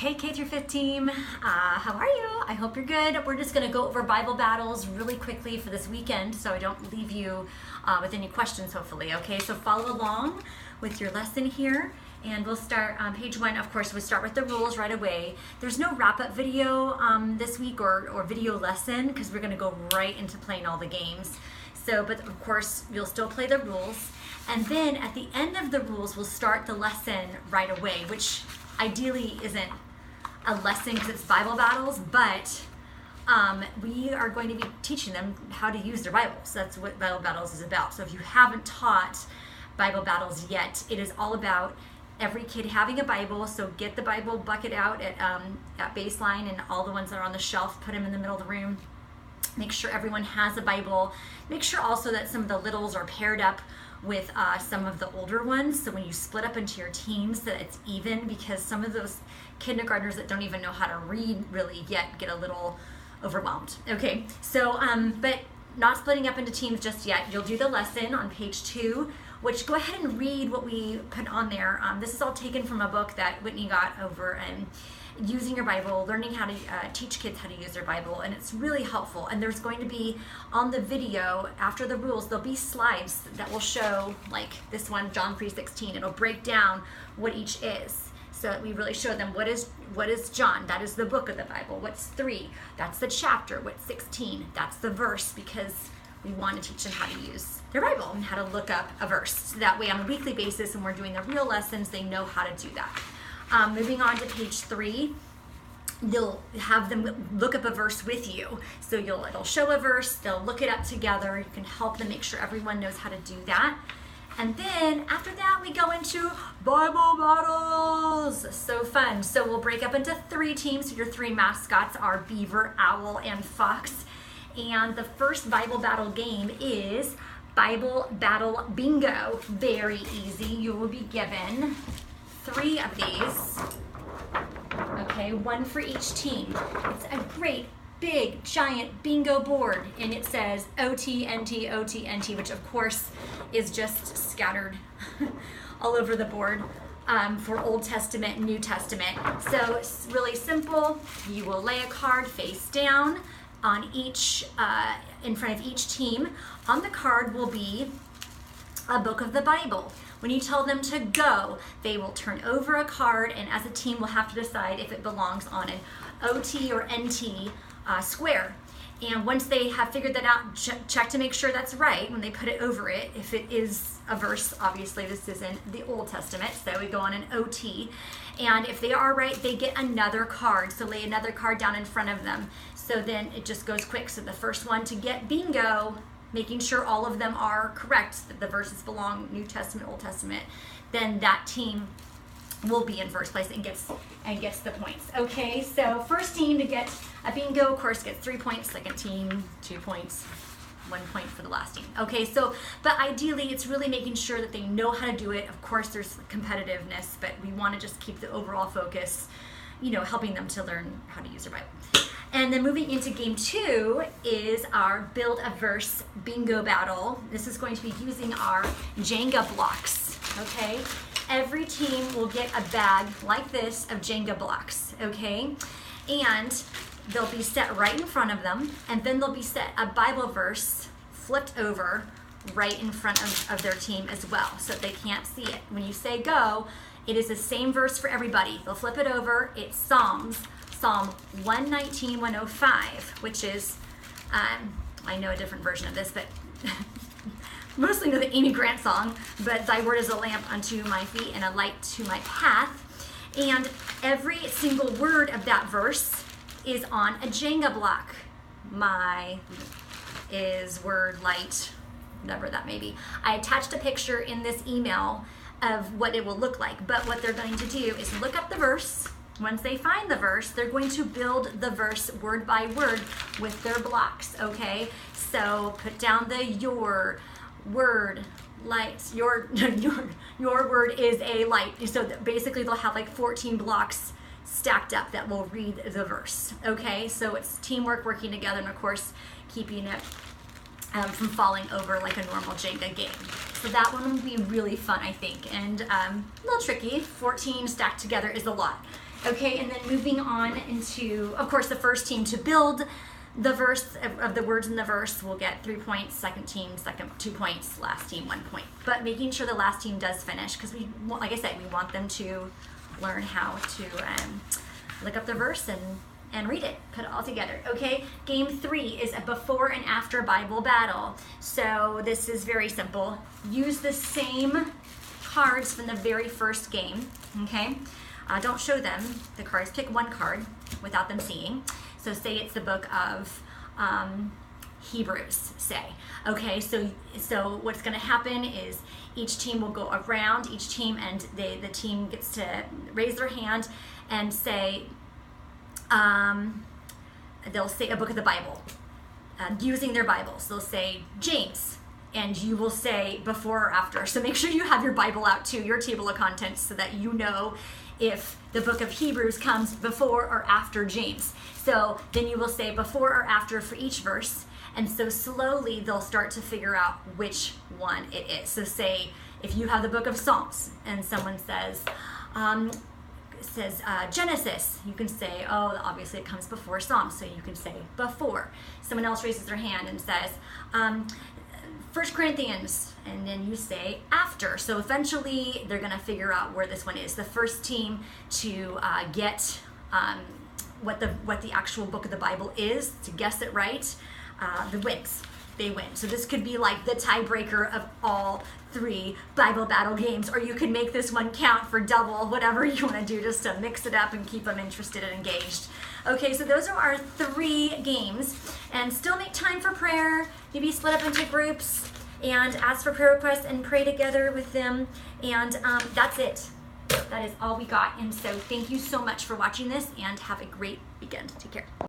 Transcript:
Hey K through 5th team, how are you? I hope you're good. We're just going to go over Bible battles really quickly for this weekend so I don't leave you with any questions hopefully. Okay, so follow along with your lesson here and we'll start on page 1. Of course, we'll start with the rules right away. There's no wrap-up video this week or video lesson because we're going to go right into playing all the games. So, but of course, you'll still play the rules. And then at the end of the rules, we'll start the lesson right away, which ideally isn't a lesson because it's Bible battles, but we are going to be teaching them how to use their Bibles. That's what Bible battles is about. So if you haven't taught Bible battles yet, it is all about every kid having a Bible. So get the Bible bucket out at baseline and all the ones that are on the shelf, put them in the middle of the room. Make sure everyone has a Bible. Make sure also that some of the littles are paired up with some of the older ones, so when you split up into your teams that it's even, because some of those kindergartners that don't even know how to read really yet get a little overwhelmed. Okay, so but not splitting up into teams just yet. You'll do the lesson on page 2, which go ahead and read what we put on there. This is all taken from a book that Whitney got over and using your Bible, learning how to teach kids how to use their Bible, and it's really helpful. And there's going to be on the video after the rules, there'll be slides that will show, like this one, John 3:16. It'll break down what each is, so that we really show them what is John. That is the book of the Bible. What's 3? That's the chapter. What's 16? That's the verse, because we want to teach them how to use their Bible and how to look up a verse. So that way on a weekly basis, when we're doing the real lessons, they know how to do that. Moving on to page 3, you'll have them look up a verse with you. So it'll show a verse, they'll look it up together. You can help them make sure everyone knows how to do that. And then after that, we go into Bible battles. So fun. So we'll break up into 3 teams. So your 3 mascots are Beaver, Owl, and Fox. And the first Bible battle game is Bible Battle Bingo. Very easy. You will be given 3 of these, okay, 1 for each team. It's a great, big, giant bingo board, and it says OT-NT, OT-NT, which of course is just scattered all over the board for Old Testament and New Testament. So it's really simple. You will lay a card face down on each, in front of each team. On the card will be a book of the Bible. When you tell them to go, they will turn over a card, and as a team will have to decide if it belongs on an OT or NT square. And once they have figured that out, check to make sure that's right when they put it over it. If it is a verse, obviously this isn't the Old Testament, so we go on an OT. And if they are right, they get another card. So lay another card down in front of them. So then it just goes quick. So the first one to get bingo, making sure all of them are correct, that the verses belong New Testament, Old Testament, then that team will be in first place and gets the points. Okay, so first team to get a bingo, of course, gets 3 points. Second team, 2 points, 1 point for the last team. Okay, so, but ideally, it's really making sure that they know how to do it. Of course, there's competitiveness, but we want to just keep the overall focus, you know, helping them to learn how to use their Bible. And then moving into game 2 is our build a verse bingo battle. This is going to be using our Jenga blocks, okay? Every team will get a bag like this of Jenga blocks, okay? And they'll be set right in front of them, and then they'll be set a Bible verse flipped over right in front of their team as well, so they can't see it. When you say go, it is the same verse for everybody. They'll flip it over. It's Psalm 119, 105, which is, I know a different version of this, but mostly know the Amy Grant song, but thy word is a lamp unto my feet and a light to my path. And every single word of that verse is on a Jenga block. My is word light, whatever that may be. I attached a picture in this email of what it will look like, but what they're going to do is look up the verse. Once they find the verse, they're going to build the verse word by word with their blocks, okay? So put down the your word light, your word is a light. So basically they'll have like 14 blocks stacked up that will read the verse, okay? So it's teamwork, working together, and of course keeping it from falling over like a normal Jenga game. So that one will be really fun, I think, and a little tricky. 14 stacked together is a lot. Okay, and then moving on into, of course, the first team to build the verse of the words in the verse will get 3 points, second team, 2 points, last team 1 point. But making sure the last team does finish, because we, like I said, we want them to learn how to look up the verse and read it, put it all together. Okay, game 3 is a before and after Bible battle. So this is very simple. Use the same cards from the very first game, okay? Don't show them the cards. Pick one card without them seeing. So say it's the book of Hebrews, say. Okay, so what's going to happen is each team will go around each team, and the team gets to raise their hand and say, they'll say a book of the Bible using their Bibles. They'll say James, and you will say before or after. So make sure you have your Bible out too, your table of contents, so that you know if the book of Hebrews comes before or after James. So then you will say before or after for each verse, and so slowly they'll start to figure out which one it is. So say if you have the book of Psalms and someone says Genesis, you can say, oh, obviously it comes before Psalms, so you can say before. Someone else raises their hand and says 1 Corinthians, and then you say after. So eventually they're going to figure out where this one is. The first team to get what the actual book of the Bible is, to guess it right, the wins. They win. So this could be like the tiebreaker of all 3 Bible battle games, or you could make this one count for double, whatever you want to do, just to mix it up and keep them interested and engaged. Okay, so those are our 3 games, and still make time for prayer. Maybe split up into groups and ask for prayer requests and pray together with them, and that's it. That is all we got, and so thank you so much for watching this, and have a great weekend. Take care.